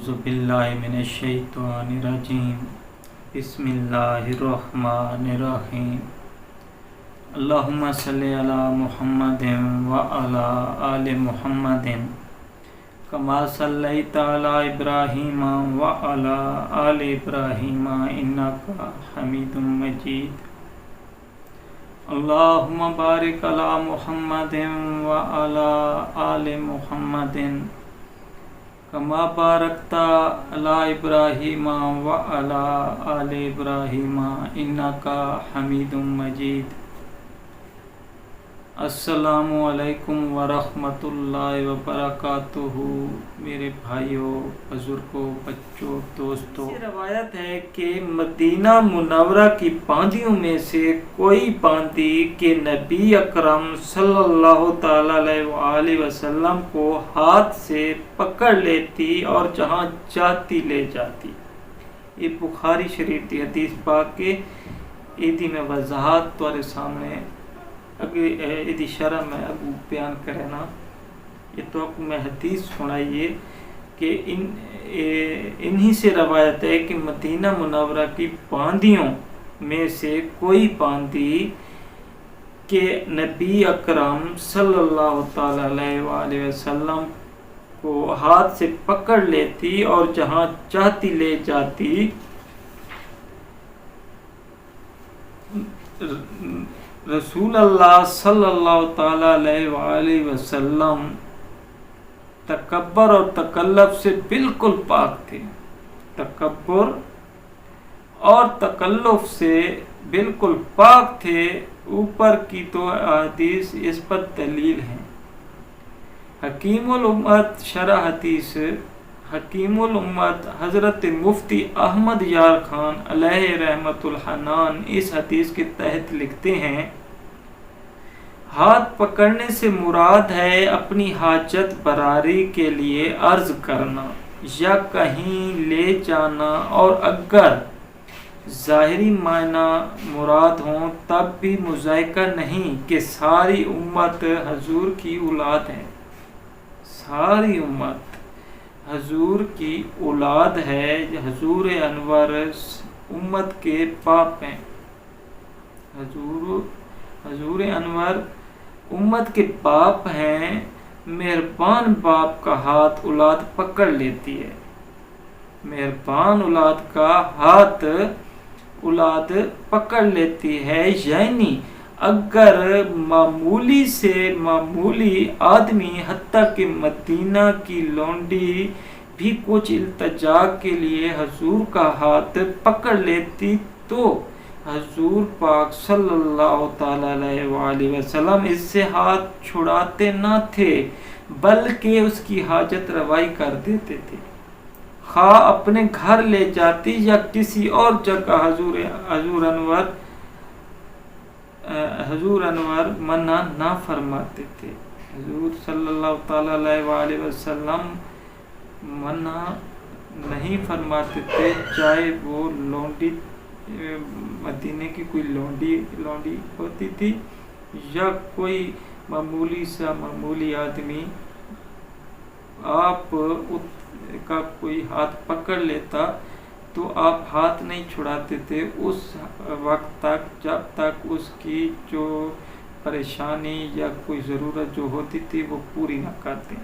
اعوذ باللہ من الشیطان الرجیم بسم اللہ الرحمن الرحیم اللہم صلی علی محمد وعلی آل محمد کما صلیت علی ابراہیم وعلی آل ابراہیم انکا حمید مجید اللہم بارک علی محمد وعلی آل محمد کما بارکت علی ابراہیم وعلی آل ابراہیم انکا حمید مجید۔ السلام علیکم ورحمۃ اللہ وبرکاتہ۔ میرے بھائیوں، بزرگوں، بچوں، دوستوں، یہ روایت ہے کہ مدینہ منورہ کی باندیوں میں سے کوئی باندی کہ نبی اکرم صلی اللہ تعالی علیہ وآلہ وسلم کو ہاتھ سے پکڑ لیتی اور جہاں چاہتی لے جاتی۔ یہ بخاری شریف کی حدیث پاک کے ایدی میں وضاحت تمہارے سامنے ایدی شرح میں اگو بیان کرے نا۔ یہ تو آپ میں حدیث سنائیے کہ انہی سے روایت ہے کہ مدینہ منورہ کی باندیوں میں سے کوئی باندی کہ نبی اکرم صلی اللہ تعالی علیہ وآلہ وسلم کو ہاتھ سے پکڑ لیتی اور جہاں چاہتی لے جاتی۔ رسول اللہ صلی اللہ تعالی علیہ وآلہ وسلم تکبر اور تکلف سے بالکل پاک تھے۔ تکبر اور تکلف سے بالکل پاک تھے۔ اوپر کی تو حدیث اس پر دلیل ہیں۔ حکیم الامت شرح حدیث حکیم الامت حضرت مفتی احمد یار خان علیہ رحمت الحنان اس حدیث کے تحت لکھتے ہیں، ہاتھ پکڑنے سے مراد ہے اپنی حاجت براری کے لیے عرض کرنا یا کہیں لے جانا، اور اگر ظاہری معنی مراد ہوں تب بھی مذائقہ نہیں کہ ساری امت حضور کی اولاد ہے۔ ساری امت حضور کی اولاد ہے۔ حضور انور امت کے باپ ہیں۔ حضور انور امت کے باپ ہیں۔ مہربان باپ کا ہاتھ اولاد پکڑ لیتی ہے۔ مہربان اولاد کا ہاتھ اولاد پکڑ لیتی ہے، یعنی اگر معمولی سے معمولی آدمی حتیٰ کہ مدینہ کی لونڈی بھی کچھ التجا کے لیے حضور کا ہاتھ پکڑ لیتی تو حضور پاک صلی اللہ تعالی علیہ وآلہ وسلم اس سے ہاتھ چھڑاتے نہ تھے، بلکہ اس کی حاجت روائی کر دیتے تھے۔ خواہ اپنے گھر لے جاتی یا کسی اور جگہ حضور انور منع نہ فرماتے تھے۔ حضور صلی اللہ تعالی علیہ وآلہ وسلم منع نہیں فرماتے تھے، چاہے وہ لونڈی مدینے کی کوئی لونڈی ہوتی تھی یا کوئی معمولی سا معمولی آدمی۔ آپ کا کوئی ہاتھ پکڑ لیتا تو آپ ہاتھ نہیں چھڑاتے تھے اس وقت تک جب تک اس کی جو پریشانی یا کوئی ضرورت جو ہوتی تھی وہ پوری نہ کرتے۔